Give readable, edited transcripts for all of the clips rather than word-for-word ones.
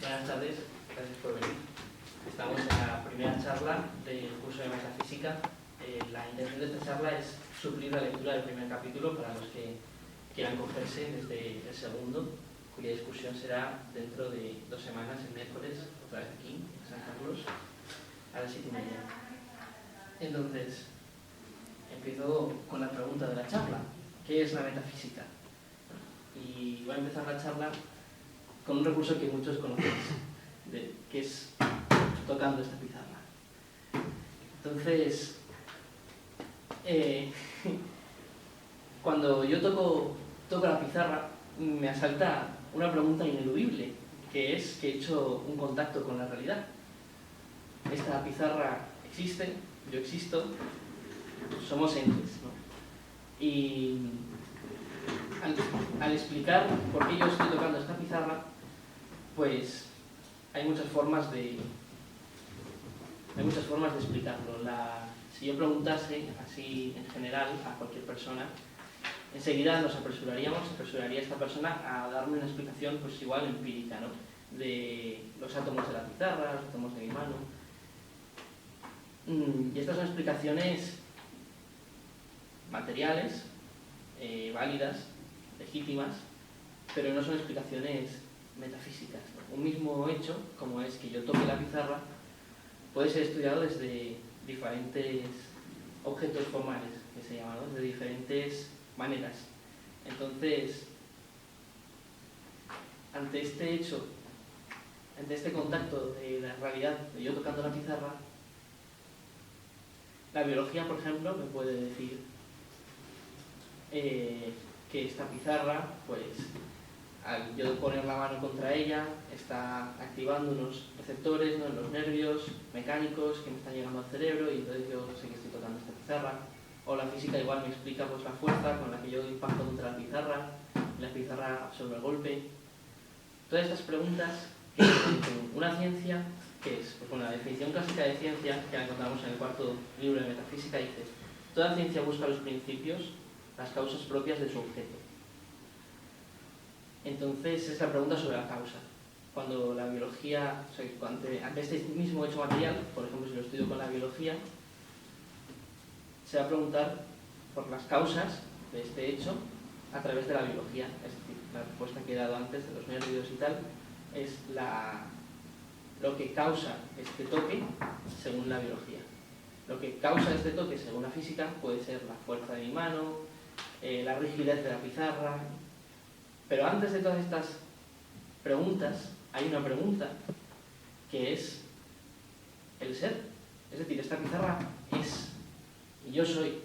Buenas tardes, gracias por venir. Estamos en la primera charla del curso de Metafísica. La intención de esta charla es suplir la lectura del primer capítulo para los que quieran cogerse desde el segundo, cuya discusión será dentro de 2 semanas, el miércoles, otra vez aquí, en San Carlos, a las 7:30. Entonces, empiezo con la pregunta de la charla. ¿Qué es la metafísica? Y voy a empezar la charla con un recurso que muchos conocéis, que es tocando esta pizarra. Entonces, cuando yo toco la pizarra, me asalta una pregunta ineludible, que es que he hecho un contacto con la realidad. Esta pizarra existe, yo existo, somos entes, ¿no? Y al explicar por qué yo estoy tocando esta pizarra, pues hay muchas formas de explicarlo. Si yo preguntase así en general a cualquier persona, enseguida nos apresuraría esta persona a darme una explicación pues igual empírica, ¿no? De los átomos de la pizarra, los átomos de mi mano. Y estas son explicaciones materiales, válidas, legítimas, pero no son explicaciones metafísicas. Un mismo hecho, como es que yo toque la pizarra, puede ser estudiado desde diferentes objetos formales, que se llaman, ¿no? De diferentes maneras. Entonces, ante este hecho, ante este contacto de la realidad de yo tocando la pizarra, la biología, por ejemplo, me puede decir que esta pizarra, pues, al yo poner la mano contra ella, está activando unos receptores, ¿no?, en los nervios mecánicos que me están llegando al cerebro, y entonces yo sé que estoy tocando esta pizarra. O la física igual me explica pues la fuerza con la que yo impacto contra la pizarra absorbe el golpe. Todas estas preguntas que una ciencia, ¿qué es? Pues bueno, la definición clásica de ciencia, que la encontramos en el 4º libro de Metafísica, dice: toda ciencia busca los principios, las causas propias de su objeto. Entonces es la pregunta sobre la causa. Cuando la biología, o sea, ante este mismo hecho material, por ejemplo, si lo estudio con la biología, se va a preguntar por las causas de este hecho a través de la biología. Es decir, la respuesta que he dado antes de los nervios y tal es lo que causa este toque según la biología. Lo que causa este toque según la física puede ser la fuerza de mi mano, la rigidez de la pizarra. Pero antes de todas estas preguntas hay una pregunta, que es el ser. Es decir, esta pizarra es, y yo soy.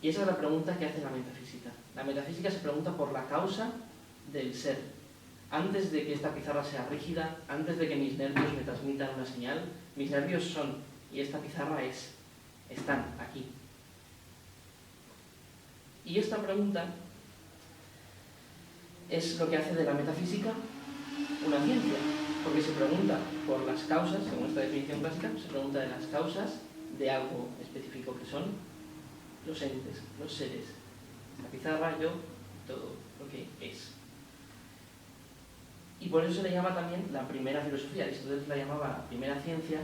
Y esa es la pregunta que hace la metafísica. La metafísica se pregunta por la causa del ser. Antes de que esta pizarra sea rígida, antes de que mis nervios me transmitan una señal, mis nervios son, y esta pizarra es. Están aquí. Y esta pregunta es lo que hace de la metafísica una ciencia, porque se pregunta por las causas, según esta definición clásica, se pregunta de las causas de algo específico, que son los entes, los seres, la pizarra, yo, todo lo que es. Y por eso se le llama también la primera filosofía. Aristóteles la llamaba la primera ciencia,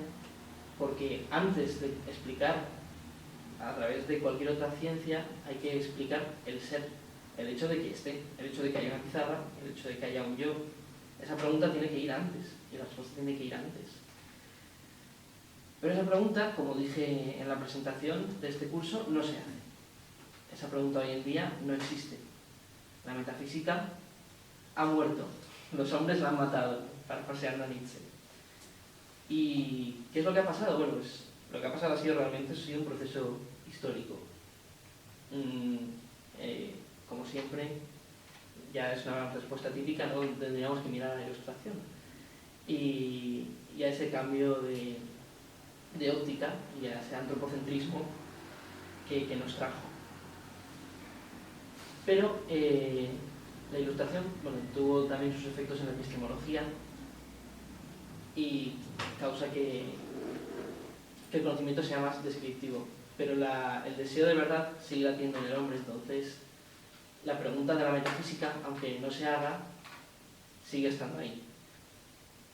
porque antes de explicar a través de cualquier otra ciencia hay que explicar el ser, el hecho de que esté, el hecho de que haya una pizarra, el hecho de que haya un yo. Esa pregunta tiene que ir antes, y la respuesta tiene que ir antes. Pero esa pregunta, como dije en la presentación de este curso, no se hace. Esa pregunta hoy en día no existe. La metafísica ha muerto. Los hombres la han matado, parafraseando a Nietzsche. ¿Y qué es lo que ha pasado? Bueno, pues lo que ha pasado ha sido un proceso histórico. Como siempre, ya es una respuesta típica, ¿no? Tendríamos que mirar a la ilustración. Y a ese cambio de óptica y a ese antropocentrismo que nos trajo. Pero la ilustración, bueno, tuvo también sus efectos en la epistemología y causa que el conocimiento sea más descriptivo. Pero el deseo de verdad sigue latiendo en el hombre. Entonces la pregunta de la metafísica, aunque no se haga, sigue estando ahí.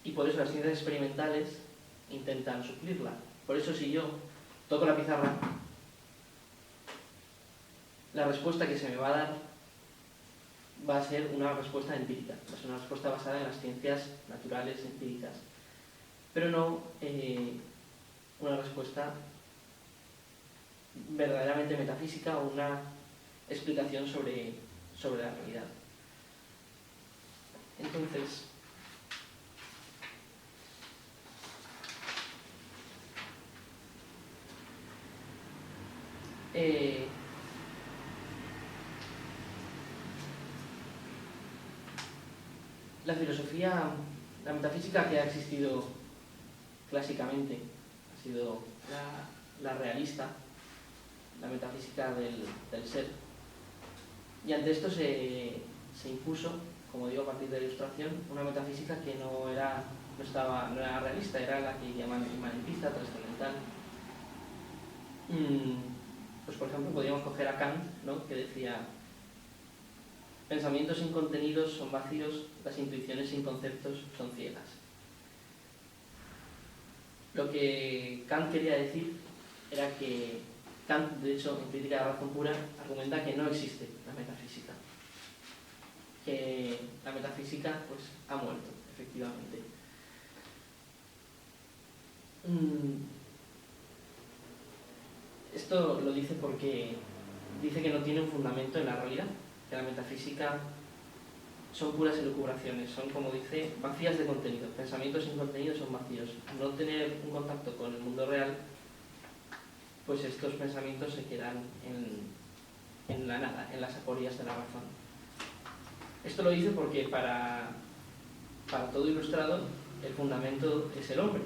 y por eso las ciencias experimentales intentan suplirla. Por eso si yo toco la pizarra, la respuesta que se me va a dar va a ser una respuesta empírica, va a ser una respuesta basada en las ciencias naturales empíricas, pero no una respuesta verdaderamente metafísica o una explicación sobre la realidad. Entonces, la filosofía, la metafísica que ha existido clásicamente ha sido la realista, la metafísica del ser, y ante esto se impuso, como digo, a partir de la Ilustración, una metafísica que no era realista, era la que llaman inmanentista, trascendental. Pues por ejemplo podríamos coger a Kant, ¿no?, que decía: pensamientos sin contenidos son vacíos, las intuiciones sin conceptos son ciegas. Lo que Kant quería decir era que Kant, de hecho, en Crítica de la Razón Pura, argumenta que no existe la metafísica, que la metafísica pues ha muerto, efectivamente. Esto lo dice porque dice que no tiene un fundamento en la realidad, que la metafísica son puras elucubraciones, son, como dice, vacías de contenido. Pensamientos sin contenido son vacíos. Al no tener un contacto con el mundo real, pues estos pensamientos se quedan en la nada, en las aporías de la razón. Esto lo dice porque para todo ilustrado el fundamento es el hombre.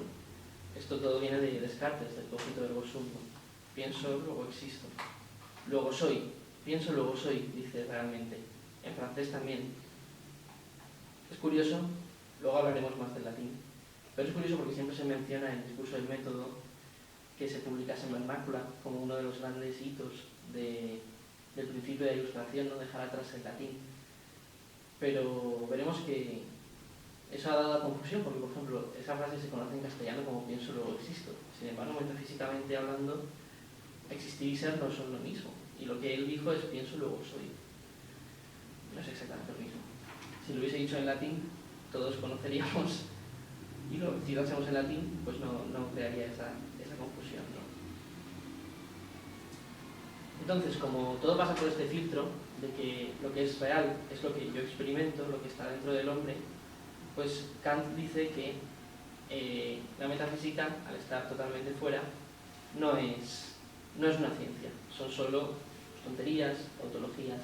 Esto todo viene de Descartes, del cogito ergo sum. Pienso, luego existo. Luego soy. Pienso, luego soy, dice realmente. En francés también. Es curioso, luego hablaremos más del latín, pero es curioso porque siempre se menciona en el discurso del método que se publicase en vernácula como uno de los grandes hitos del principio de la Ilustración, no dejar atrás el latín. Pero veremos que eso ha dado a confusión, porque por ejemplo esa frase se conoce en castellano como pienso, luego existo. Sin embargo, metafísicamente hablando, existir y ser no son lo mismo. Y lo que él dijo es pienso, luego soy. No es exactamente lo mismo. Si lo hubiese dicho en latín, todos conoceríamos, y si lo hacemos en latín, pues no crearía esa confusión, ¿no? Entonces, como todo pasa por este filtro de que lo que es real es lo que yo experimento, lo que está dentro del hombre, pues Kant dice que la metafísica, al estar totalmente fuera, no es una ciencia, son solo tonterías, tautologías.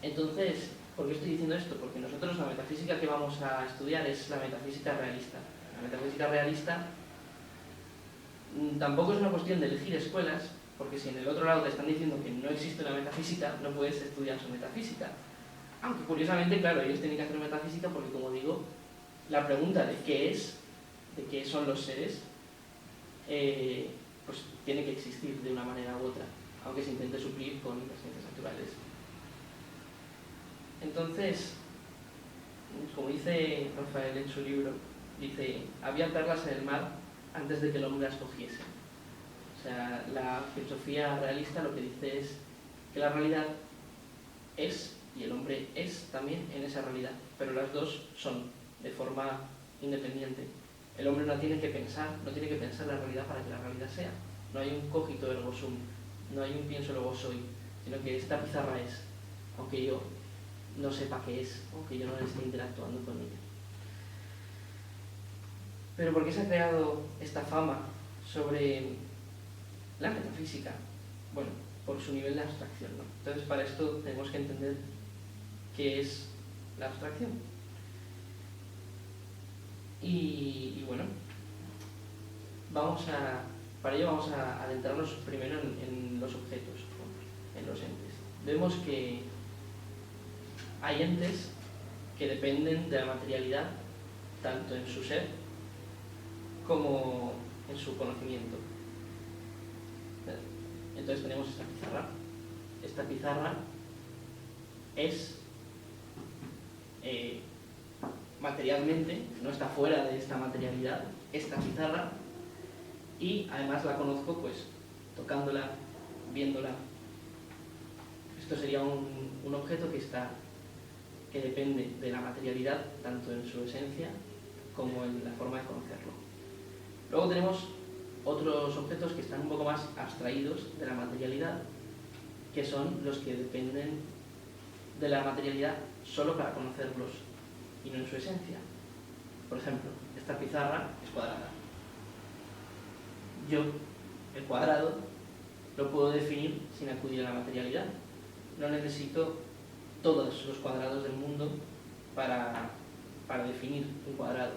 Entonces, ¿por qué estoy diciendo esto? Porque nosotros la metafísica que vamos a estudiar es la metafísica realista. La metafísica realista tampoco es una cuestión de elegir escuelas, porque si en el otro lado te están diciendo que no existe una metafísica, no puedes estudiar su metafísica. Aunque curiosamente, claro, ellos tienen que hacer metafísica porque, como digo, la pregunta de qué son los seres, pues tiene que existir de una manera u otra, aunque se intente suplir con las ciencias naturales. Entonces, como dice Rafael en su libro, dice: había perlas en el mar antes de que el hombre las cogiese. O sea, la filosofía realista lo que dice es que la realidad es, y el hombre es también en esa realidad, pero las dos son de forma independiente. El hombre no tiene que pensar la realidad para que la realidad sea. No hay un cogito ergo sum, no hay un pienso luego soy, sino que esta pizarra es, aunque yo no sepa qué es, aunque yo no esté interactuando con ella. Pero ¿por qué se ha creado esta fama sobre la metafísica? Bueno, por su nivel de abstracción, ¿no? Entonces, para esto tenemos que entender qué es la abstracción. Y bueno, para ello vamos a adentrarnos primero en los objetos, en los entes. Vemos que hay entes que dependen de la materialidad, tanto en su ser como en su conocimiento. Entonces tenemos esta pizarra. Esta pizarra es materialmente, no está fuera de esta materialidad, esta pizarra, y además la conozco pues tocándola, viéndola. Esto sería un objeto que depende de la materialidad, tanto en su esencia como en la forma de conocerlo. Luego tenemos otros objetos que están un poco más abstraídos de la materialidad, que son los que dependen de la materialidad solo para conocerlos y no en su esencia. Por ejemplo, esta pizarra es cuadrada. Yo, el cuadrado, lo puedo definir sin acudir a la materialidad. No necesito todos los cuadrados del mundo para definir un cuadrado.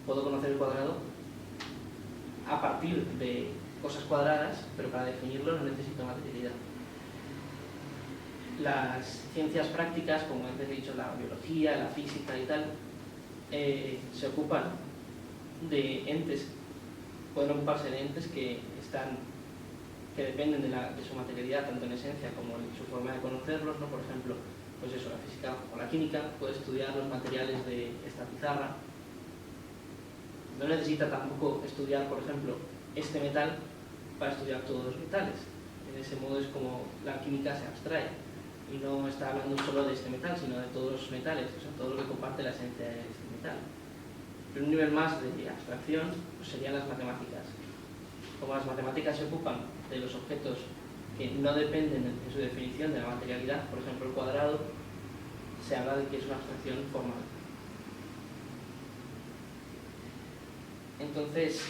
Puedo conocer el cuadrado a partir de cosas cuadradas, pero para definirlo no necesito materialidad. Las ciencias prácticas, como antes he dicho, la biología, la física y tal, se ocupan de entes, pueden ocuparse de entes que dependen de su materialidad, tanto en esencia como en su forma de conocerlos, ¿no? Por ejemplo, pues eso, la física o la química puede estudiar los materiales de esta pizarra. No necesita tampoco estudiar, por ejemplo, este metal para estudiar todos los metales. En ese modo es como la química se abstrae y no está hablando solo de este metal, sino de todos los metales, o sea, todo lo que comparte la esencia de este metal. Pero un nivel más de abstracción pues serían las matemáticas. Como las matemáticas se ocupan de los objetos que no dependen en su definición de la materialidad, por ejemplo el cuadrado, se habla de que es una abstracción formal. Entonces,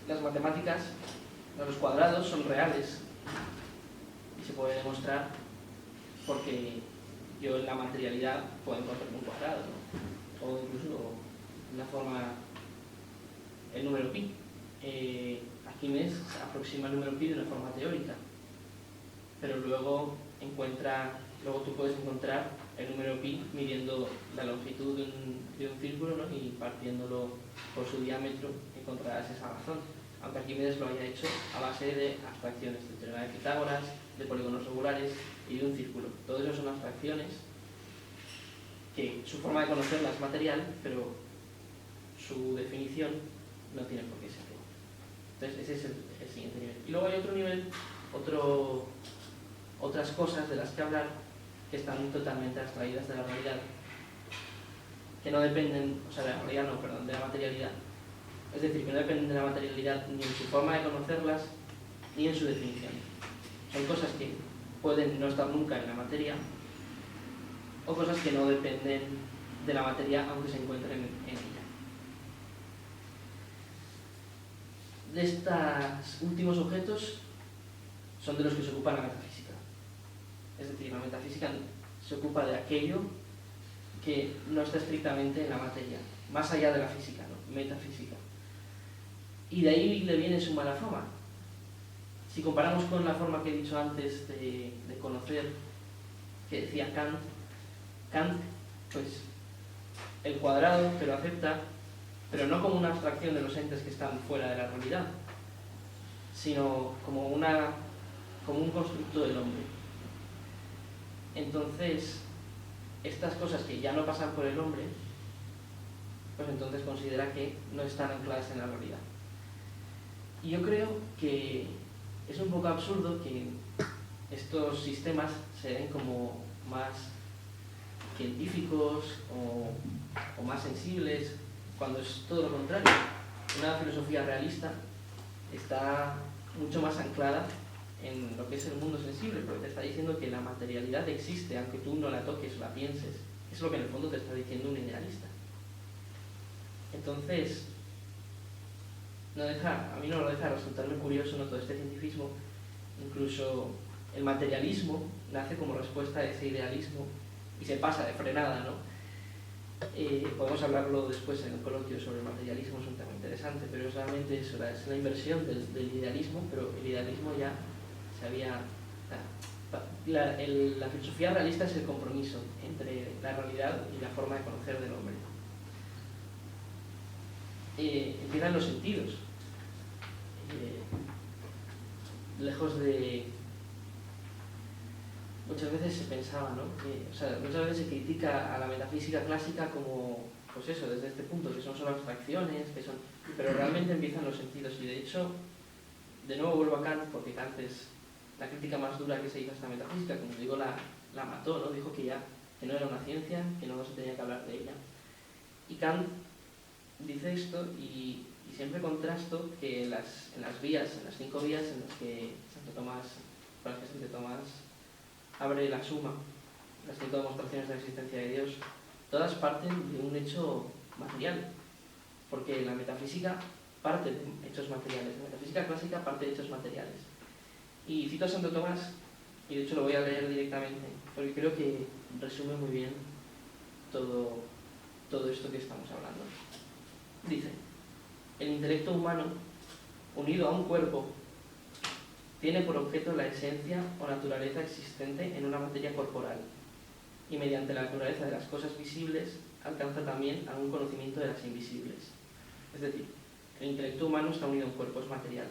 las matemáticas, los cuadrados son reales y se puede demostrar porque yo en la materialidad puedo encontrar un cuadrado, ¿no? O incluso una forma, el número pi. Arquímedes aproxima el número pi de una forma teórica, pero luego tú puedes encontrar el número pi midiendo la longitud de un círculo, ¿no? Y partiéndolo por su diámetro encontrarás esa razón, aunque Arquímedes lo haya hecho a base de abstracciones, del teorema de Pitágoras, de polígonos regulares y de un círculo. Todo eso son abstracciones que su forma de conocerla es material, pero su definición no tiene por qué serlo. Entonces ese es el siguiente nivel. Y luego hay otro nivel, otras cosas de las que hablar que están totalmente abstraídas de la realidad, que no dependen, o sea, de la realidad no, perdón, de la materialidad. Es decir, que no dependen de la materialidad ni en su forma de conocerlas, ni en su definición. Son cosas que pueden no estar nunca en la materia, o cosas que no dependen de la materia aunque se encuentren en ella. De estos últimos objetos son de los que se ocupa la metafísica. Es decir, la metafísica se ocupa de aquello que no está estrictamente en la materia, más allá de la física, ¿no? Metafísica. Y de ahí le viene su mala fama. Si comparamos con la forma que he dicho antes de conocer, que decía Kant, pues el cuadrado te lo acepta, pero no como una abstracción de los entes que están fuera de la realidad, sino como un constructo del hombre. Entonces, estas cosas que ya no pasan por el hombre, pues entonces considera que no están ancladas en la realidad. Y yo creo que es un poco absurdo que estos sistemas se den como más científicos o más sensibles, cuando es todo lo contrario. Una filosofía realista está mucho más anclada en lo que es el mundo sensible, porque te está diciendo que la materialidad existe, aunque tú no la toques o la pienses. Es lo que en el fondo te está diciendo un idealista. Entonces, a mí no lo deja resultarme curioso, ¿no? Todo este cientifismo, incluso el materialismo nace como respuesta a ese idealismo y se pasa de frenada, ¿no? Podemos hablarlo después en el coloquio sobre el materialismo, es un tema interesante, pero es realmente eso, es la inversión del idealismo, pero el idealismo ya se había... La filosofía realista es el compromiso entre la realidad y la forma de conocer del hombre. Empiezan los sentidos. Lejos de muchas veces se pensaba, ¿no? Muchas veces se critica a la metafísica clásica como, pues eso, desde este punto, que son solo abstracciones, pero realmente empiezan los sentidos. Y de hecho, de nuevo vuelvo a Kant, porque Kant es la crítica más dura que se hizo a esta metafísica, como digo, la mató, ¿no? Dijo que no era una ciencia, que no se tenía que hablar de ella. Y Kant dice esto y siempre contrasto que en las 5 vías en las que Santo Tomás abre la suma, las 5 demostraciones de la existencia de Dios, todas parten de un hecho material, porque la metafísica parte de hechos materiales, la metafísica clásica parte de hechos materiales. Y cito a Santo Tomás, y de hecho lo voy a leer directamente, porque creo que resume muy bien todo esto que estamos hablando. Dice: el intelecto humano, unido a un cuerpo, tiene por objeto la esencia o naturaleza existente en una materia corporal, y mediante la naturaleza de las cosas visibles alcanza también algún conocimiento de las invisibles. Es decir, el intelecto humano está unido a un cuerpo, es material,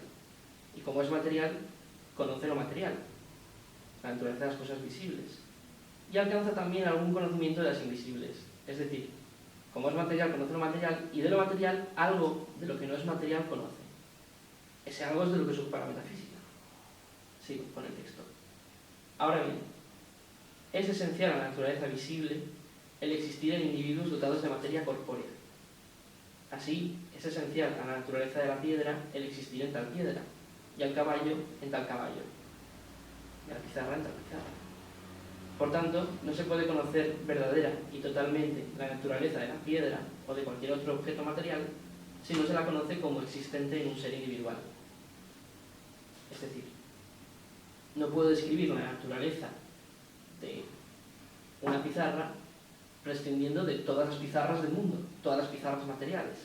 y como es material, conoce lo material, la naturaleza de las cosas visibles, y alcanza también algún conocimiento de las invisibles. Es decir, como es material, conoce lo material, y de lo material, algo de lo que no es material conoce. Ese algo es de lo que se ocupa la metafísica. Sigo con el texto. Ahora bien, es esencial a la naturaleza visible el existir en individuos dotados de materia corpórea. Así, es esencial a la naturaleza de la piedra el existir en tal piedra, y al caballo en tal caballo, y a la pizarra en tal pizarra. Por tanto, no se puede conocer verdadera y totalmente la naturaleza de la piedra o de cualquier otro objeto material si no se la conoce como existente en un ser individual. Es decir, no puedo describir la naturaleza de una pizarra prescindiendo de todas las pizarras del mundo, todas las pizarras materiales.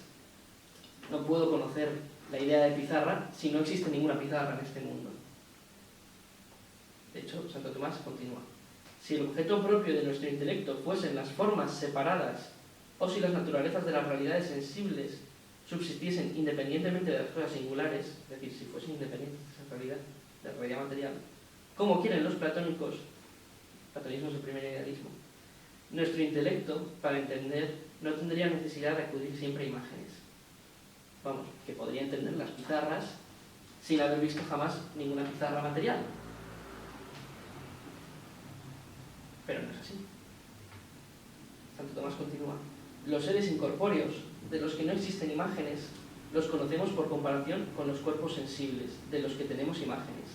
No puedo conocer la idea de pizarra si no existe ninguna pizarra en este mundo. De hecho, Santo Tomás continúa: si el objeto propio de nuestro intelecto fuesen las formas separadas, o si las naturalezas de las realidades sensibles subsistiesen independientemente de las cosas singulares, es decir, si fuesen independientes de esa realidad, de la realidad material, como quieren los platónicos, platonismo es el primer idealismo, nuestro intelecto, para entender, no tendría necesidad de acudir siempre a imágenes. Vamos, que podría entender las pizarras sin haber visto jamás ninguna pizarra material. Pero no es así. Santo Tomás continúa: los seres incorpóreos, de los que no existen imágenes, los conocemos por comparación con los cuerpos sensibles, de los que tenemos imágenes.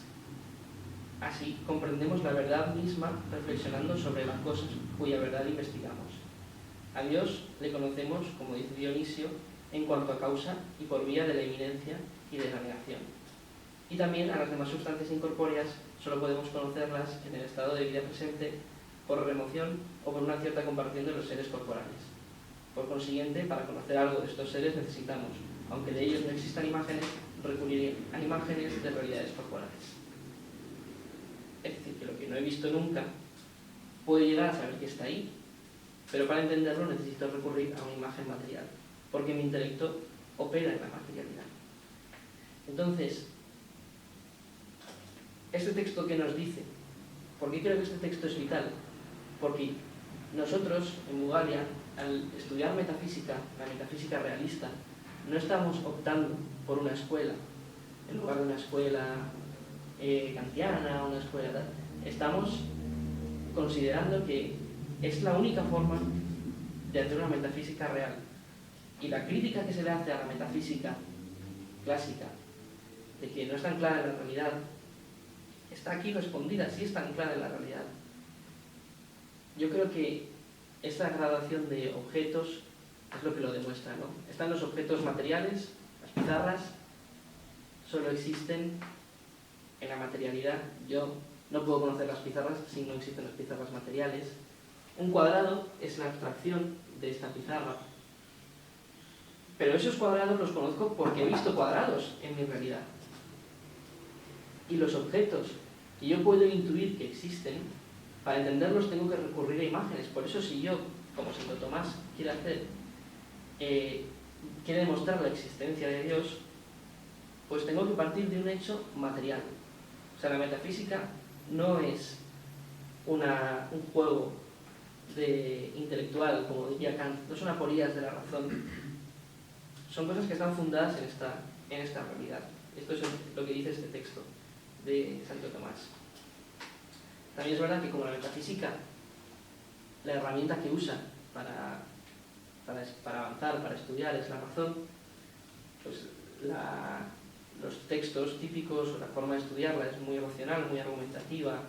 Así comprendemos la verdad misma reflexionando sobre las cosas cuya verdad investigamos. A Dios le conocemos, como dice Dionisio, en cuanto a causa y por vía de la eminencia y de la negación. Y también a las demás sustancias incorpóreas solo podemos conocerlas en el estado de vida presente por remoción o por una cierta comparación de los seres corporales. Por consiguiente, para conocer algo de estos seres necesitamos, aunque de ellos no existan imágenes, recurrir a imágenes de realidades corporales. Es decir, que lo que no he visto nunca puedo llegar a saber que está ahí, pero para entenderlo necesito recurrir a una imagen material, porque mi intelecto opera en la materialidad. Entonces, este texto, ¿qué nos dice? ¿Por qué creo que este texto es vital? Porque nosotros, en Bugalia, al estudiar metafísica, la metafísica realista, no estamos optando por una escuela, en lugar de una escuela kantiana, una escuela tal. Estamos considerando que es la única forma de hacer una metafísica real. Y la crítica que se le hace a la metafísica clásica, de que no es tan clara en la realidad, está aquí respondida, sí es tan clara en la realidad. Yo creo que esta gradación de objetos es lo que lo demuestra, ¿no? Están los objetos materiales, las pizarras, solo existen en la materialidad. Yo no puedo conocer las pizarras si no existen las pizarras materiales. Un cuadrado es la abstracción de esta pizarra. Pero esos cuadrados los conozco porque he visto cuadrados en mi realidad. Y los objetos que yo puedo intuir que existen, para entenderlos tengo que recurrir a imágenes. Por eso si yo, como Santo Tomás quiere demostrar la existencia de Dios, pues tengo que partir de un hecho material. O sea, la metafísica no es un juego intelectual, como diría Kant, no son aporías de la razón, son cosas que están fundadas en esta realidad. Esto es lo que dice este texto de Santo Tomás. También es verdad que como la metafísica, la herramienta que usa para avanzar, para estudiar, es la razón, pues los textos típicos o la forma de estudiarla es muy racional, muy argumentativa,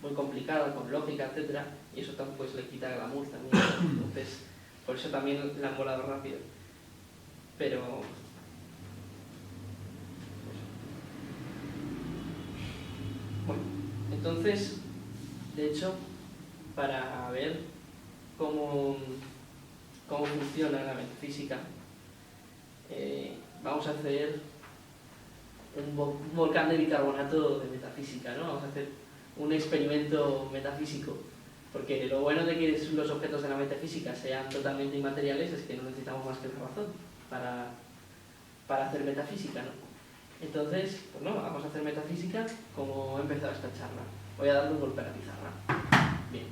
muy complicada, con lógica, etc. Y eso pues le quita glamour también. Entonces, por eso también la han volado rápido. Pero... bueno, entonces, de hecho, para ver cómo funciona la metafísica, vamos a hacer un volcán de bicarbonato de metafísica, ¿no? Vamos a hacer un experimento metafísico, porque lo bueno de que los objetos de la metafísica sean totalmente inmateriales es que no necesitamos más que la razón para hacer metafísica, ¿no? Entonces, pues no, vamos a hacer metafísica como he empezado esta charla. Voy a darle un golpe a la pizarra. Bien.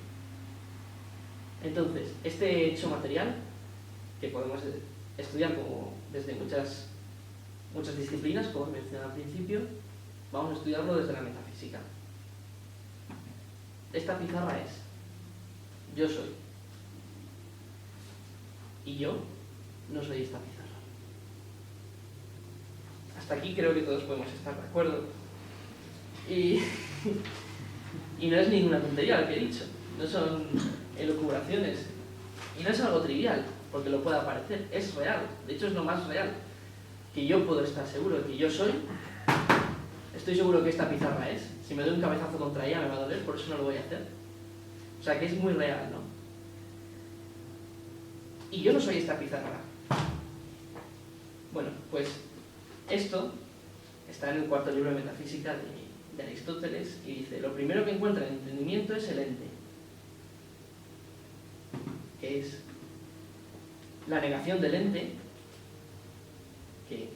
Entonces, este hecho material, que podemos estudiar como desde muchas disciplinas, como he mencionado al principio, vamos a estudiarlo desde la metafísica. Esta pizarra es yo soy. Y yo no soy esta pizarra. Hasta aquí creo que todos podemos estar de acuerdo. Y no es ninguna tontería lo que he dicho. No son elucubraciones. Y no es algo trivial, porque lo pueda parecer. Es real. De hecho, es lo más real. Que yo puedo estar seguro de que yo soy. Estoy seguro que esta pizarra es. Si me doy un cabezazo contra ella me va a doler, por eso no lo voy a hacer. O sea que es muy real, ¿no? Y yo no soy esta pizarra. Bueno, pues esto está en el cuarto libro de Metafísica de Aristóteles y dice: lo primero que encuentra el entendimiento es el ente, que es la negación del ente, que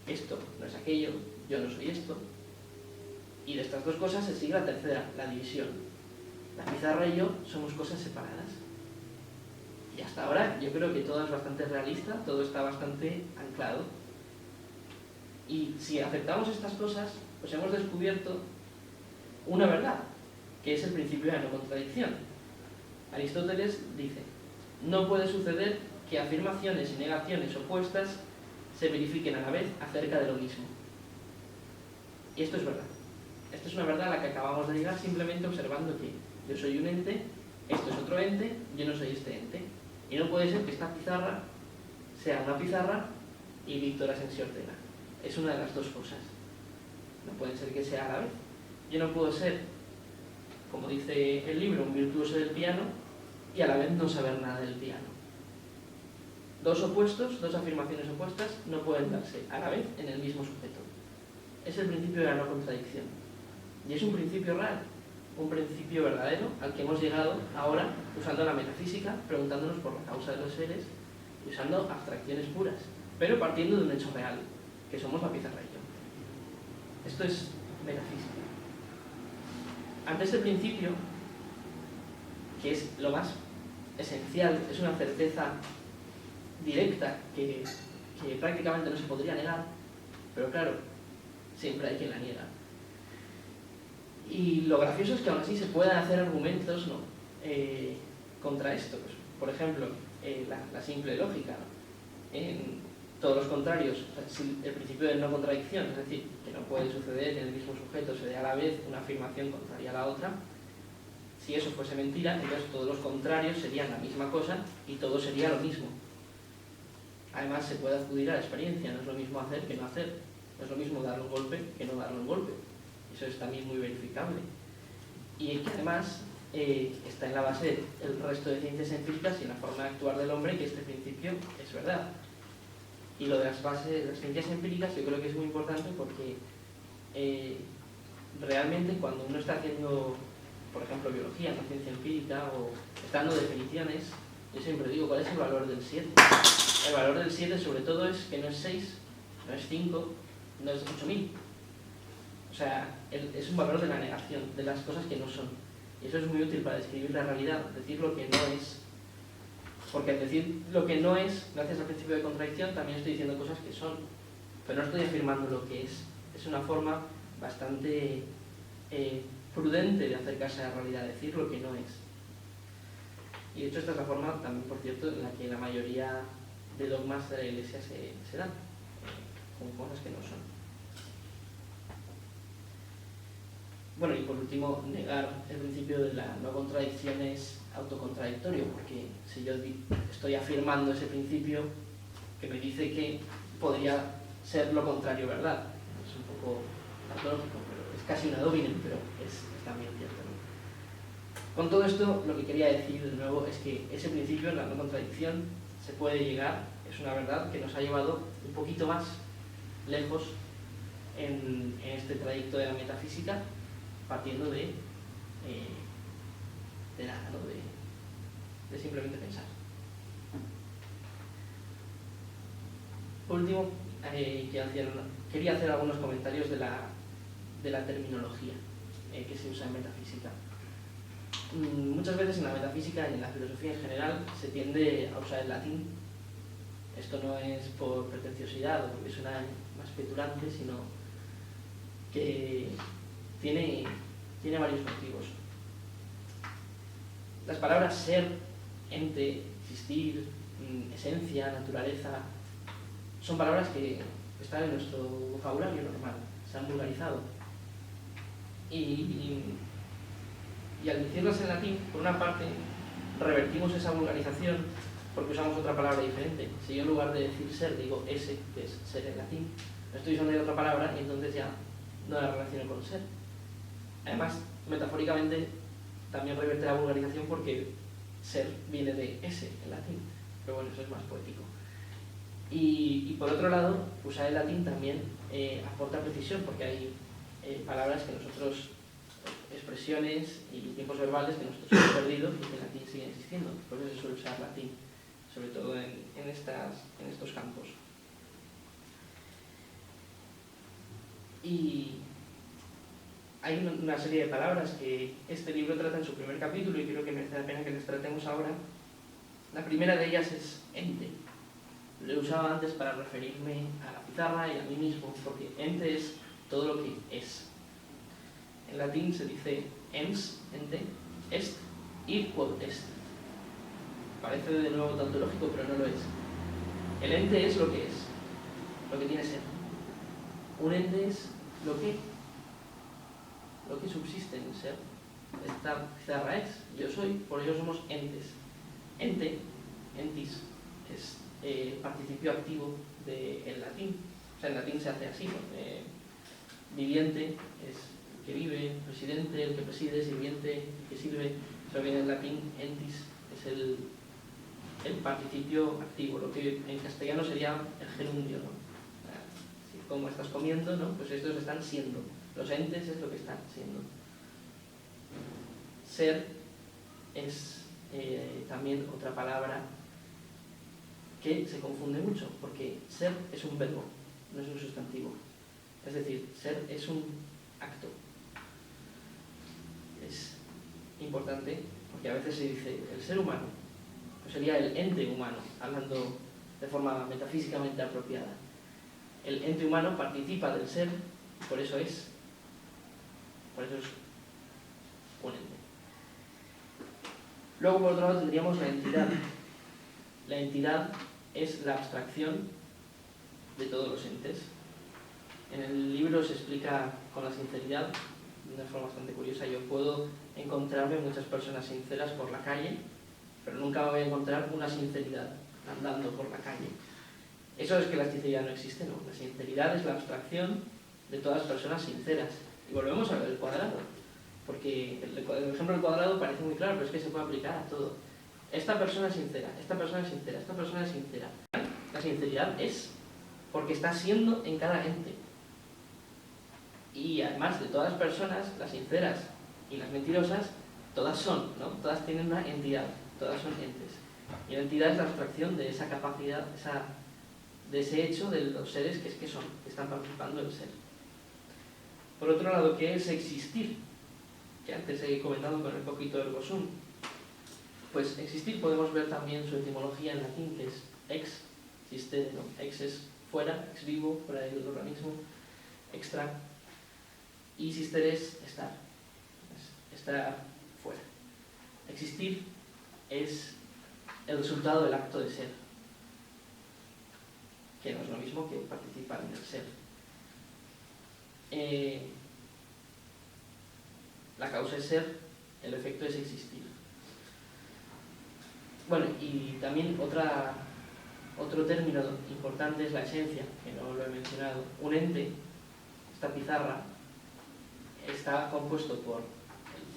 esto no es aquello, yo no soy esto, y de estas dos cosas se sigue la tercera, la división. La pizarra y yo somos cosas separadas. Y hasta ahora yo creo que todo es bastante realista, todo está bastante anclado. Y si aceptamos estas cosas, pues hemos descubierto una verdad, que es el principio de la no contradicción. Aristóteles dice: no puede suceder que afirmaciones y negaciones opuestas se verifiquen a la vez acerca de lo mismo. Y esto es verdad. Esto es una verdad a la que acabamos de llegar simplemente observando que yo soy un ente, esto es otro ente, yo no soy este ente. Y no puede ser que esta pizarra sea una pizarra y Víctor Asensio Ortega. Es una de las dos cosas. No puede ser que sea a la vez. Yo no puedo ser, como dice el libro, un virtuoso del piano y a la vez no saber nada del piano. Dos opuestos, dos afirmaciones opuestas no pueden darse a la vez en el mismo sujeto. Es el principio de la no contradicción. Y es un principio real, un principio verdadero al que hemos llegado ahora usando la metafísica, preguntándonos por la causa de los seres y usando abstracciones puras, pero partiendo de un hecho real, que somos la pizarra y yo. Esto es metafísica. Ante este principio, que es lo más esencial, es una certeza directa que prácticamente no se podría negar, pero claro, siempre hay quien la niega. Y lo gracioso es que aún así se puedan hacer argumentos, ¿no? Contra esto. Pues, por ejemplo, la simple lógica, ¿no? En todos los contrarios, o sea, si el principio de no contradicción, es decir, que no puede suceder que en el mismo sujeto se dé a la vez una afirmación contraria a la otra, si eso fuese mentira, entonces todos los contrarios serían la misma cosa y todo sería lo mismo. Además, se puede acudir a la experiencia, no es lo mismo hacer que no hacer, no es lo mismo dar un golpe que no darle un golpe. Eso es también muy verificable. Y que además está en la base del resto de ciencias empíricas y en la forma de actuar del hombre, que este principio es verdad. Y lo de las bases de las ciencias empíricas yo creo que es muy importante porque realmente cuando uno está haciendo, por ejemplo, biología, una ciencia empírica, o está dando definiciones, yo siempre digo, ¿cuál es el valor del 7? El valor del 7 sobre todo es que no es 6, no es 5, no es 8000. O sea, es un valor de la negación, de las cosas que no son. Y eso es muy útil para describir la realidad, decir lo que no es. Porque al decir lo que no es, gracias al principio de contradicción, también estoy diciendo cosas que son, pero no estoy afirmando lo que es. Es una forma bastante prudente de acercarse a la realidad, decir lo que no es. Y de hecho esta es la forma también, por cierto, en la que la mayoría de dogmas de la Iglesia se dan, con cosas que no son. Bueno, y por último, negar el principio de la no contradicción es autocontradictorio, porque si yo estoy afirmando ese principio que me dice que podría ser lo contrario, ¿verdad? Es un poco tautológico, pero es casi una dominem, pero es también cierto, ¿no? Con todo esto, lo que quería decir de nuevo es que ese principio, la no contradicción, se puede llegar, es una verdad que nos ha llevado un poquito más lejos en este trayecto de la metafísica, partiendo de nada, ¿no? de simplemente pensar. Por último, quería hacer algunos comentarios de la terminología que se usa en metafísica. Muchas veces en la metafísica y en la filosofía en general se tiende a usar el latín. Esto no es por pretenciosidad o porque suena más petulante, sino que tiene varios motivos. Las palabras ser, ente, existir, esencia, naturaleza, son palabras que están en nuestro vocabulario normal, se han vulgarizado. Y al decirlas en latín, por una parte, revertimos esa vulgarización porque usamos otra palabra diferente. Si yo en lugar de decir ser digo ese, que es ser en latín, me estoy usando otra palabra y entonces ya no la relaciono con ser. Además, metafóricamente, también reverte la vulgarización porque ser viene de ese en latín, pero bueno, eso es más poético. Y por otro lado, usar el latín también aporta precisión, porque hay palabras que nosotros, expresiones y tiempos verbales que nosotros hemos perdido y que en latín siguen existiendo. Por eso se suele usar latín, sobre todo en estos campos. Y hay una serie de palabras que este libro trata en su primer capítulo y creo que merece la pena que les tratemos ahora. La primera de ellas es ente. Lo he usado antes para referirme a la pizarra y a mí mismo, porque ente es todo lo que es. En latín se dice ens, ente, est, id quod est. Parece de nuevo tautológico, pero no lo es. El ente es lo que es, lo que tiene ser. Un ente es lo que subsiste en el ser. Esta pizarra es, yo soy, por ello somos entes. Ente, entis, es participio activo del latín. O sea, en latín se hace así, ¿no? Viviente es el que vive, presidente, el que preside, sirviente, el que sirve. Eso viene en latín, entis es el participio activo, lo que en castellano sería el gerundio, ¿no? Como estás comiendo, ¿no? Pues estos están siendo. Los entes es lo que están siendo. Ser es también otra palabra que se confunde mucho, porque ser es un verbo, no es un sustantivo. Es decir, ser es un acto. Es importante porque a veces se dice el ser humano, pues sería el ente humano, hablando de forma metafísicamente apropiada. El ente humano participa del ser, por eso es un ente. Luego, por otro lado, tendríamos la entidad. La entidad es la abstracción de todos los entes. En el libro se explica con la sinceridad, de una forma bastante curiosa. Yo puedo encontrarme muchas personas sinceras por la calle, pero nunca voy a encontrar una sinceridad andando por la calle. Eso es que la sinceridad no existe, ¿no? La sinceridad es la abstracción de todas las personas sinceras. Y volvemos a ver el cuadrado, porque el ejemplo del cuadrado parece muy claro, pero es que se puede aplicar a todo. Esta persona es sincera, esta persona es sincera, esta persona es sincera. La sinceridad es porque está siendo en cada ente. Y además de todas las personas, las sinceras y las mentirosas, todas son, ¿no? Todas tienen una entidad, todas son entes. Y la entidad es la abstracción de esa capacidad, de ese hecho de los seres que son, que están participando del ser. Por otro lado, ¿qué es existir? que antes he comentado con el poquito ergo sum. Pues existir podemos ver también su etimología en latín, que es ex, existere, ¿no? Ex es fuera, ex vivo, fuera del organismo, extra, y existere es estar, estar fuera. Existir es el resultado del acto de ser, que no es lo mismo que participar en el ser. La causa es ser, el efecto es existir. Bueno, y también otro término importante es la esencia, que no lo he mencionado. Un ente, esta pizarra, está compuesto por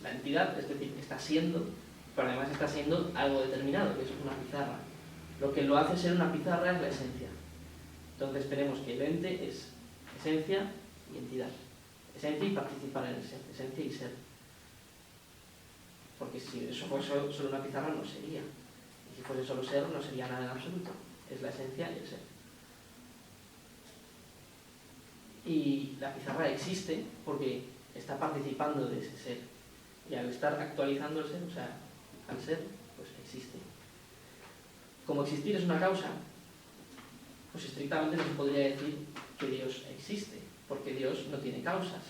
la entidad, es decir, está siendo, pero además está siendo algo determinado, que es una pizarra. Lo que lo hace ser una pizarra es la esencia. Entonces tenemos que el ente es esencia y entidad. Esencia y participar en el ser, esencia y ser. Porque si eso fuese solo una pizarra no sería. Y si fuese solo ser no sería nada en absoluto. Es la esencia y el ser. Y la pizarra existe porque está participando de ese ser. Y al estar actualizando el ser, o sea, al ser, pues existe. Como existir es una causa, pues estrictamente no se podría decir que Dios existe, porque Dios no tiene causas.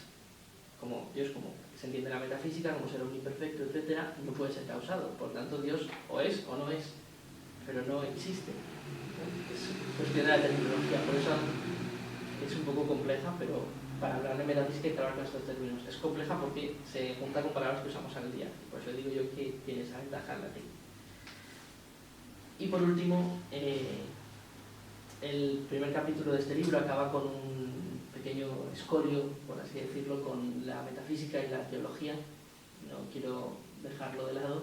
Como Dios, como se entiende en la metafísica, como ser omniperfecto, etc., no puede ser causado. Por tanto, Dios o es o no es, pero no existe. Es cuestión de la terminología, por eso es un poco compleja, pero para hablar de metafísica hay que hablar con estos términos. Es compleja porque se junta con palabras que usamos al día, por eso digo yo que tiene esa ventaja en latín. Y por último, el primer capítulo de este libro acaba con un pequeño escollo, por así decirlo, con la metafísica y la teología. No quiero dejarlo de lado.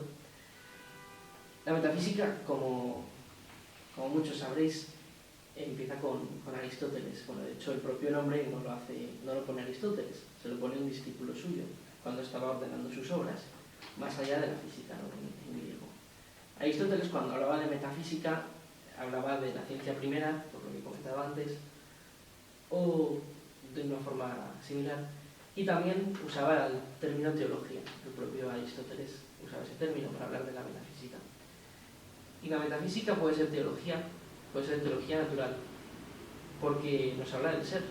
La metafísica, como muchos sabréis, empieza con Aristóteles. Bueno, de hecho, el propio nombre no lo pone Aristóteles, se lo pone un discípulo suyo, cuando estaba ordenando sus obras, más allá de la física, ¿no? en griego. Aristóteles, cuando hablaba de metafísica, hablaba de la ciencia primera, por lo que comentaba antes, o de una forma similar, y también usaba el término teología. El propio Aristóteles usaba ese término para hablar de la metafísica. Y la metafísica puede ser teología natural, porque nos habla del ser.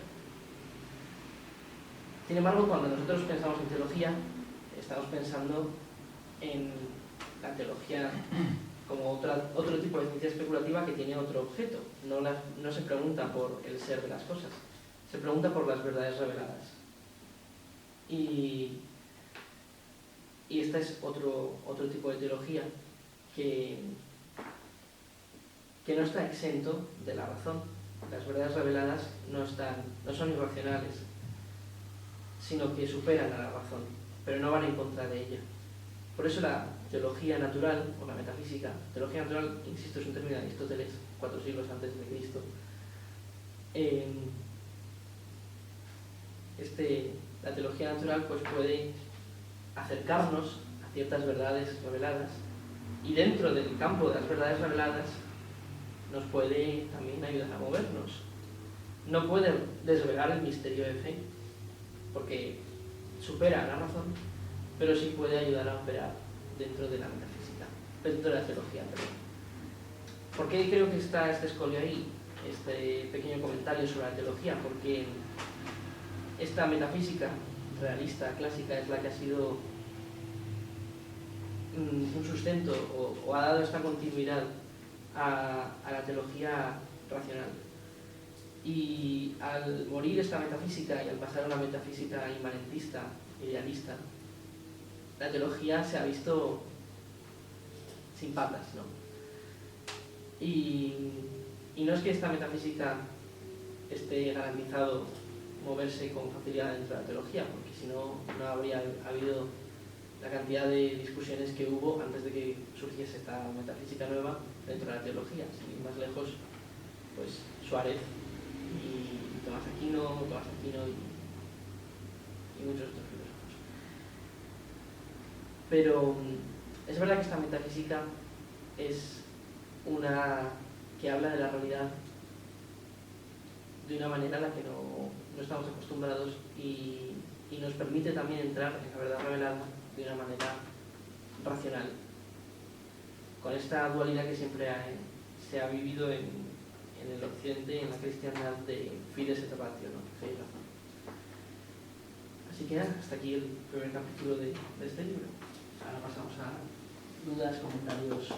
Sin embargo, cuando nosotros pensamos en teología, estamos pensando en la teología como otro tipo de ciencia especulativa que tiene otro objeto. No se pregunta por el ser de las cosas, se pregunta por las verdades reveladas. Y esta es otro tipo de teología que no está exento de la razón. Las verdades reveladas no son irracionales, sino que superan a la razón, pero no van en contra de ella. Por eso la teología natural, o la metafísica, teología natural, insisto, es un término de Aristóteles, 4 siglos antes de Cristo. La teología natural pues puede acercarnos a ciertas verdades reveladas, y dentro del campo de las verdades reveladas nos puede también ayudar a movernos. No puede desvelar el misterio de fe, porque supera la razón, pero sí puede ayudar a operar dentro de la metafísica, dentro de la teología, perdón. ¿Por qué creo que está este escollo ahí? Este pequeño comentario sobre la teología, porque esta metafísica realista, clásica, es la que ha sido un sustento o ha dado esta continuidad a la teología racional. Y al morir esta metafísica y al pasar a una metafísica inmanentista, idealista, la teología se ha visto sin patas, ¿no? Y no es que esta metafísica esté garantizado moverse con facilidad dentro de la teología, porque si no, no habría habido la cantidad de discusiones que hubo antes de que surgiese esta metafísica nueva dentro de la teología. Sin ir más lejos, pues Suárez y Tomás Aquino y muchos otros filósofos. Pero es verdad que esta metafísica es una que habla de la realidad de una manera a la que no estamos acostumbrados, y y nos permite también entrar en la verdad revelada de una manera racional, con esta dualidad que siempre se ha vivido en el occidente, en la cristiandad, de fides et ratio, ¿no? Fe y razón. Así que hasta aquí el primer capítulo de este libro. Ahora pasamos a dudas, comentarios.